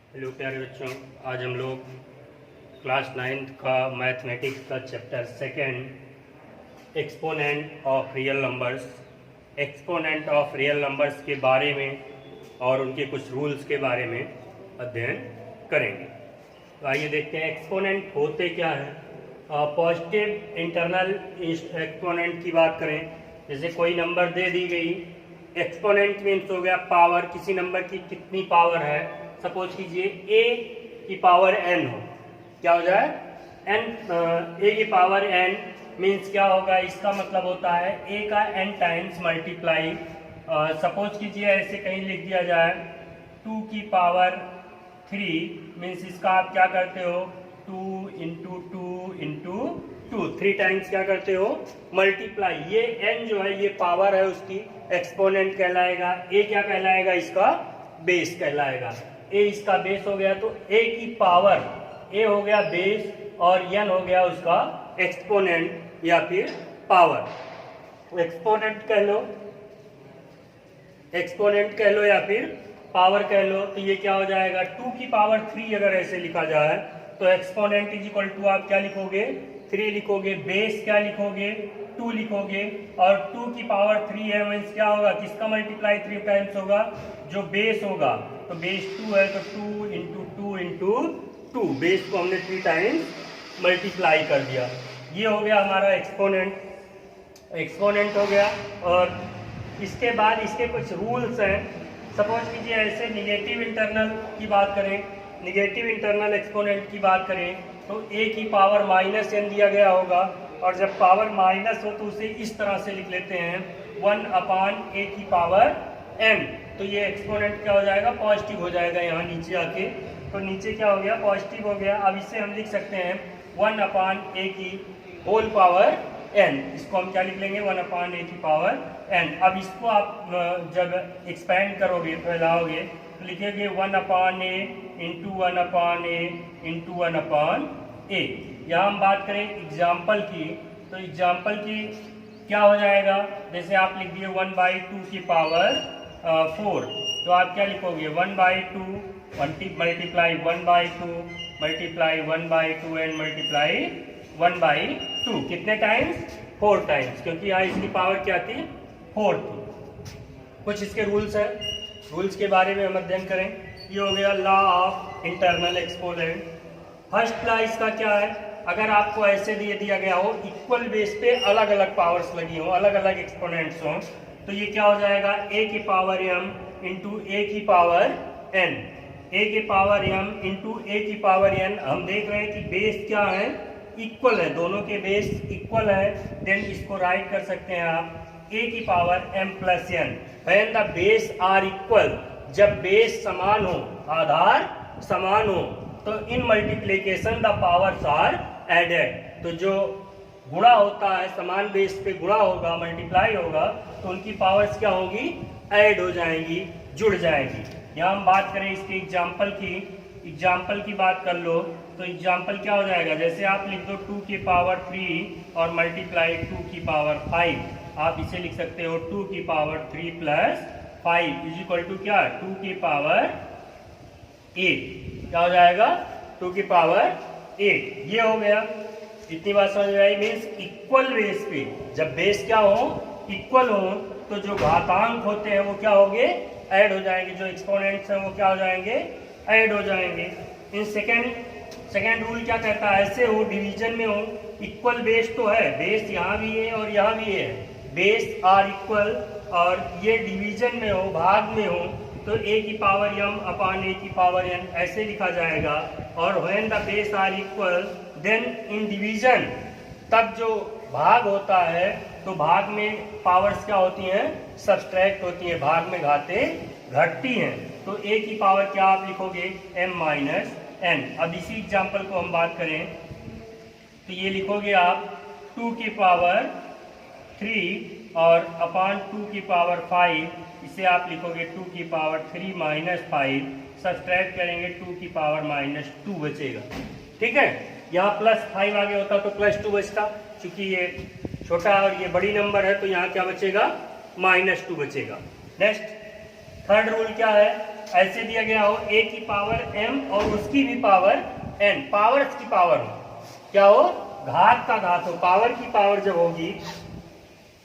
Hello प्यारे बच्चों, आज हम लोग क्लास 9th का मैथमेटिक्स का chapter second exponent of real numbers के बारे में और उनके कुछ रूल्स के बारे में अध्ययन करेंगे। तो आइए देखते हैं एक्सपोनेंट होते क्या हैं। पॉजिटिव इंटरनल एक्सपोनेंट की बात करें, जैसे कोई नंबर दे दी गई, एक्सपोनेंट मीन्स हो गया पावर, किसी नंबर की कितनी पावर है। सपोज कीजिए a की पावर n हो, क्या हो जाए a की पावर n मीन्स क्या होगा, इसका मतलब होता है a का n टाइम्स मल्टीप्लाई। सपोज कीजिए ऐसे कहीं लिख दिया जाए 2 की पावर 3 मीन्स इसका आप क्या करते हो 2 इंटू 3 टाइम्स क्या करते हो मल्टीप्लाई। ये n जो है ये पावर है उसकी, एक्सपोनेंट कहलाएगा। a क्या कहलाएगा, इसका बेस कहलाएगा। a इसका बेस हो गया तो a की पावर, a हो गया बेस और n हो गया उसका एक्सपोनेंट या फिर पावर। एक्सपोनेंट कह लो या फिर पावर कह लो। तो ये क्या हो जाएगा 2 की पावर 3 अगर ऐसे लिखा जाए तो एक्सपोनेंट इज इक्वल टू आप क्या लिखोगे 3 लिखोगे, बेस क्या लिखोगे 2 लिखोगे, और 2 की पावर 3 है मीन्स क्या होगा, किसका मल्टीप्लाई 3 टाइम्स होगा, जो बेस होगा। तो बेस 2 है तो 2 इंटू 2, बेस को हमने 3 टाइम्स मल्टीप्लाई कर दिया। ये हो गया हमारा एक्सपोनेंट हो गया। और इसके बाद इसके कुछ रूल्स हैं। सपोज कीजिए ऐसे निगेटिव इंटरनल की बात करें, निगेटिव इंटरनल एक्सपोनेंट की बात करें तो a की पावर माइनस n दिया गया होगा, और जब पावर माइनस हो तो उसे इस तरह से लिख लेते हैं 1/a की पावर n। तो ये एक्सपोनेंट क्या हो जाएगा, पॉजिटिव हो जाएगा यहाँ नीचे आके। तो नीचे क्या हो गया, पॉजिटिव हो गया। अब इससे हम लिख सकते हैं 1/a की होल पावर n। इसको हम क्या लिख लेंगे 1/a की पावर n। अब इसको आप जब एक्सपेंड करोगे, फैलाओगे, तो लिखेंगे 1/a into 1/a into 1/a। यहाँ हम बात करें एग्जाम्पल की, तो एग्जाम्पल की क्या हो जाएगा, जैसे आप लिख दिए 1/2 की पावर 4, तो आप क्या लिखोगे 1/2 मल्टीप्लाई 1/2 मल्टीप्लाई 1/2 एंड मल्टीप्लाई 1/2। कितने टाइम्स 4 टाइम्स, क्योंकि यहाँ इसकी पावर क्या थी 4 थी। कुछ इसके रूल्स हैं, रूल्स के बारे में हम अध्ययन करें। ये हो गया law of internal exponent. First law इसका क्या है, अगर आपको ऐसे दिया गया हो इक्वल बेस पे अलग अलग पावर्स लगी हो, अलग अलग एक्सपोनेंट्स हो, तो ये क्या हो जाएगा a की पावर m इंटू a की पावर n, a की पावर m इंटू a की पावर n। हम देख रहे हैं कि बेस क्या है, इक्वल है, दोनों के बेस इक्वल है। देन इसको राइट कर सकते हैं आप a की power m plus n। When the base are equal, जब बेस समान हो, आधार समान हो, तो in multiplication the powers are added. तो जो गुणा होता है, समान बेस पे गुणा होगा, मल्टीप्लाई होगा, तो उनकी पावर्स क्या होगी, ऐड हो जाएंगी, जुड़ जाएंगी। यहाँ हम बात करें इसके एग्जाम्पल की बात कर लो, तो एग्जाम्पल क्या हो जाएगा, जैसे आप लिख दो 2 की पावर 3 और मल्टीप्लाई 2 की पावर 5। आप इसे लिख सकते हो 2 की power 3 plus 5 is equal to क्या 2 की पावर 8। क्या हो जाएगा 2 की पावर 8। ये हो गया, इतनी बात समझ में आई। मीन्स इक्वल बेस पे, जब बेस क्या हो इक्वल हो, तो जो घातांक होते हैं वो क्या होंगे, ऐड हो जाएंगे, जो एक्सपोनेंट्स हैं वो क्या हो जाएंगे, ऐड हो जाएंगे। इन सेकेंड रूल क्या कहता है, ऐसे हो डिवीजन में हो, इक्वल बेस तो है, बेस यहाँ भी है और यहाँ भी है, बेस आर इक्वल, और ये डिवीजन में हो, भाग में हो, तो a की पावर m अपॉन a की पावर n ऐसे लिखा जाएगा। और when the base are equal then in division, तब जो भाग होता है तो भाग में पावर्स क्या होती हैं, सब्सट्रैक्ट होती हैं, भाग में घाते घटती हैं। तो a की पावर क्या आप लिखोगे m माइनस n। अब इसी एग्जाम्पल को हम बात करें तो ये लिखोगे आप 2 की पावर 3 और अपॉन 2 की पावर 5, इसे आप लिखोगे 2 की पावर 3 माइनस 5, सब्सट्रैक्ट करेंगे 2 की पावर माइनस 2 बचेगा। ठीक है, यहाँ प्लस 5 आगे होता तो प्लस 2 बचता, क्योंकि ये छोटा और ये बड़ी नंबर है तो यहाँ क्या बचेगा -2 बचेगा। नेक्स्ट थर्ड रूल क्या है, ऐसे दिया गया हो a की पावर m और उसकी भी पावर n, पावर्स की पावर हो, क्या हो, घात का घात हो, पावर की पावर जब होगी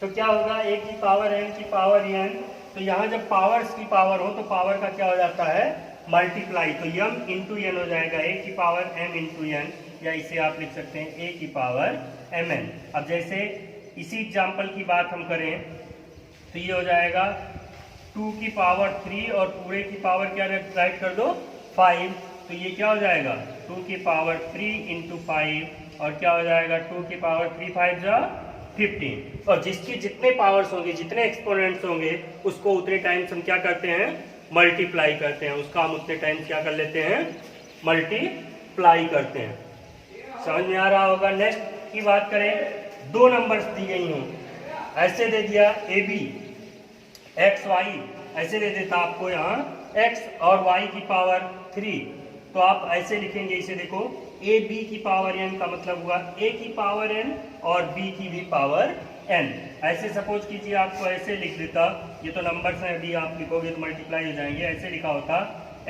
तो क्या होगा, a की पावर m की पावर n, तो यहाँ जब पावर्स की पावर हो तो पावर का क्या हो जाता है, मल्टीप्लाई, तो m इंटू एन हो जाएगा, a की पावर m इंटू एन, या इसे आप लिख सकते हैं a की पावर mn। अब जैसे इसी एग्जाम्पल की बात हम करें तो ये हो जाएगा 2 की पावर 3 और पूरे की पावर क्या राइट कर दो 5, तो ये क्या हो जाएगा 2 की पावर 3 इंटू 5 और क्या हो जाएगा 2 की पावर 3 5 जा 15, और जिसकी जितने पावर्स होंगे, जितने एक्सपोनेंट्स होंगे, उसको उतने टाइम्स हम क्या करते हैं, मल्टीप्लाई करते हैं, उसका हम उतने टाइम्स क्या कर लेते हैं, मल्टीप्लाई करते हैं। समझ में आ रहा होगा। नेक्स्ट की बात करें, दो नंबर्स दी गई हों, ऐसे दे दिया ए बी एक्स वाई, ऐसे दे देता आपको यहाँ x और y की पावर 3, तो आप ऐसे लिखेंगे इसे, देखो a b की पावर n का मतलब हुआ a की पावर n और b की भी पावर n। ऐसे सपोज कीजिए आपको ऐसे लिख देता, ये तो नंबर्स हैं, अभी आप लिखोगे तो मल्टीप्लाई हो जाएंगे, ऐसे लिखा होता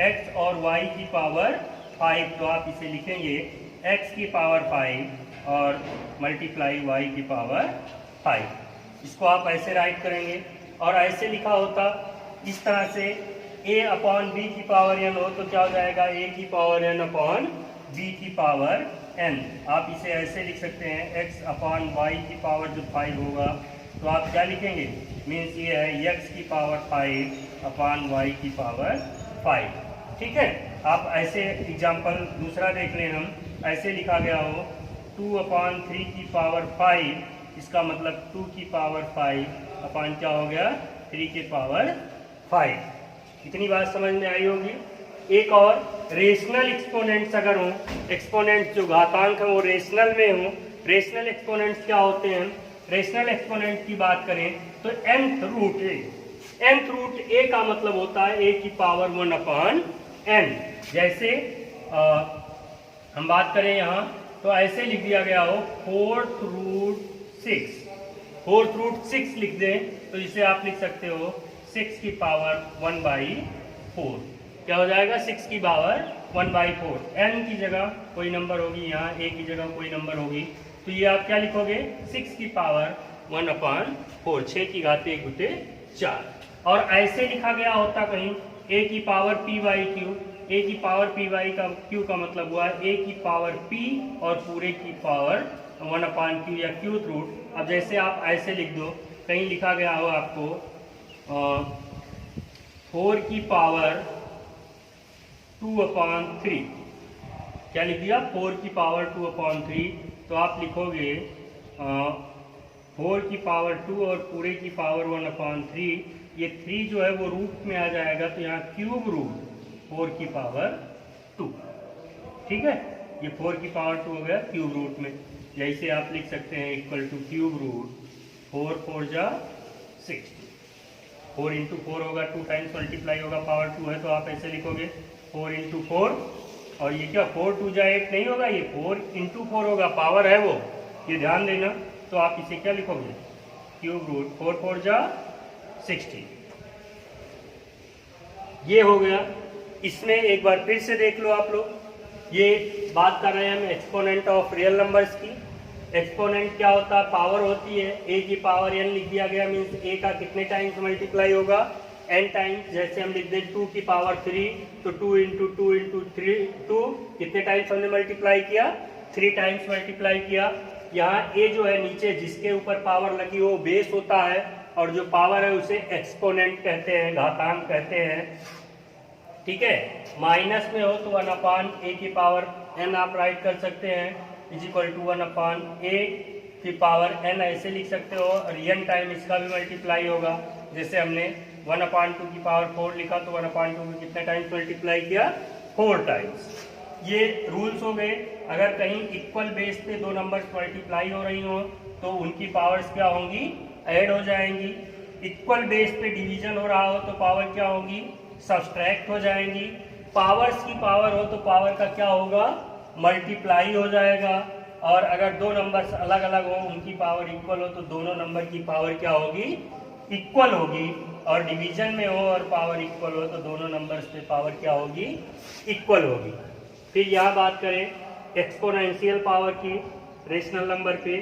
x और y की पावर 5, तो आप इसे लिखेंगे x की पावर 5 और मल्टीप्लाई y की पावर 5, इसको आप ऐसे राइट करेंगे। और ऐसे लिखा होता इस तरह से a अपॉन b की पावर n हो तो क्या हो जाएगा, a की पावर n अपॉन b की पावर n, आप इसे ऐसे लिख सकते हैं x अपॉन y की पावर जो 5 होगा, तो आप क्या लिखेंगे, मीन्स ये है x की पावर 5 अपॉन y की पावर 5। ठीक है, आप ऐसे एग्जाम्पल दूसरा देख लें हम, ऐसे लिखा गया हो 2 अपॉन 3 की पावर 5, इसका मतलब 2 की पावर 5 अपॉन क्या हो गया, 3 की पावर 5। इतनी बात समझ में आई होगी। एक और, रेशनल एक्सपोनेंट्स अगर हो, एक्सपोनेंट्स जो घातांक है वो रेशनल में हो, रेशनल एक्सपोनेंट्स क्या होते हैं, रेशनल एक्सपोनेंट की बात करें तो nth root a, nth root a का मतलब होता है a की पावर 1 अपॉन n। जैसे हम बात करें यहाँ तो ऐसे लिख दिया गया हो 4th रूट 6, 4th रूट 6 लिख दें तो इसे आप लिख सकते हो 6 की पावर 1/4, क्या हो जाएगा 6 की पावर 1/4, n की जगह कोई नंबर होगी, यहाँ a की जगह कोई नंबर होगी, तो ये आप क्या लिखोगे 6 की पावर 1/4, 6 की घात 1 गुटे 4। और ऐसे लिखा गया होता कहीं a की पावर p/q, a की पावर p/q का q का मतलब हुआ a की पावर p और पूरे की पावर 1/q या क्यूथ रूट। अब जैसे आप ऐसे लिख दो, कहीं लिखा गया हो आपको 4 की पावर 2/3, क्या लिख दिया 4 की पावर 2/3, तो आप लिखोगे 4 की पावर 2 और पूरे की पावर 1/3, ये 3 जो है वो रूट में आ जाएगा, तो यहाँ क्यूब रूट 4 की पावर 2। ठीक है, ये 4 की पावर 2 हो गया क्यूब रूट में, जैसे आप लिख सकते हैं इक्वल टू क्यूब रूट 4 4 जा 60, 4 इंटू 4 होगा, 2 टाइम्स मल्टीप्लाई होगा, पावर 2 है तो आप ऐसे लिखोगे 4 इंटू 4, और ये क्या 4 2 जा 8 नहीं होगा, ये 4 इंटू 4 होगा, पावर है वो, ये ध्यान देना। तो आप इसे क्या लिखोगे क्यूब रूट 4 4 जा 60, ये हो गया। इसमें एक बार फिर से देख लो आप लोग, ये बात कर रहे हैं हम एक्सपोनेंट ऑफ रियल नंबर्स की। एक्सपोनेंट क्या होता है, पावर होती है, a की पावर n लिख दिया गया, मीन्स a का कितने टाइम्स मल्टीप्लाई होगा, n टाइम्स। जैसे हम लिख दें 2 की पावर 3, तो 2 इंटू 2 इंटू 3 2, कितने टाइम्स हमने मल्टीप्लाई किया, 3 टाइम्स मल्टीप्लाई किया। यहाँ a जो है नीचे जिसके ऊपर पावर लगी हो बेस होता है, और जो पावर है उसे एक्सपोनेंट कहते हैं, घातांक कहते हैं। ठीक है, माइनस में हो तो 1/a की पावर n आप राइट कर सकते हैं, इज इक्वल टू 1/a की पावर n ऐसे लिख सकते हो, और n टाइम इसका भी मल्टीप्लाई होगा। जैसे हमने 1/2 की पावर 4 लिखा, तो 1/2 को कितने टाइम्स मल्टीप्लाई किया, 4 टाइम्स। ये रूल्स हो गए। अगर कहीं इक्वल बेस पे दो नंबर्स मल्टीप्लाई हो रही हो तो उनकी पावर्स क्या होंगी, ऐड हो जाएंगी। इक्वल बेस पे डिवीजन हो रहा हो तो पावर क्या होगी, सब्सट्रैक्ट हो जाएंगी। पावर्स की पावर हो तो पावर का क्या होगा, मल्टीप्लाई हो जाएगा। और अगर दो नंबर्स अलग अलग हो, उनकी पावर इक्वल हो, तो दोनों नंबर की पावर क्या होगी, इक्वल होगी। और डिवीजन में हो और पावर इक्वल हो तो दोनों नंबर्स पे पावर क्या होगी, इक्वल होगी। फिर यहाँ बात करें एक्सपोनेंशियल पावर की रेशनल नंबर पे,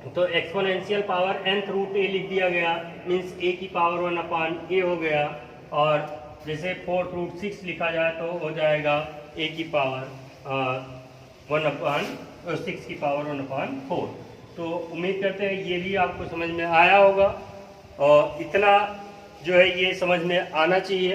तो exponential power nth root a लिख दिया गया, मीन्स a की पावर 1 अपान a हो गया, और जैसे 4th रूट 6 लिखा जाए तो हो जाएगा a की पावर 1 अपान 6 की पावर 1 अपान 4। तो उम्मीद करते हैं ये भी आपको समझ में आया होगा, और इतना जो है ये समझ में आना चाहिए।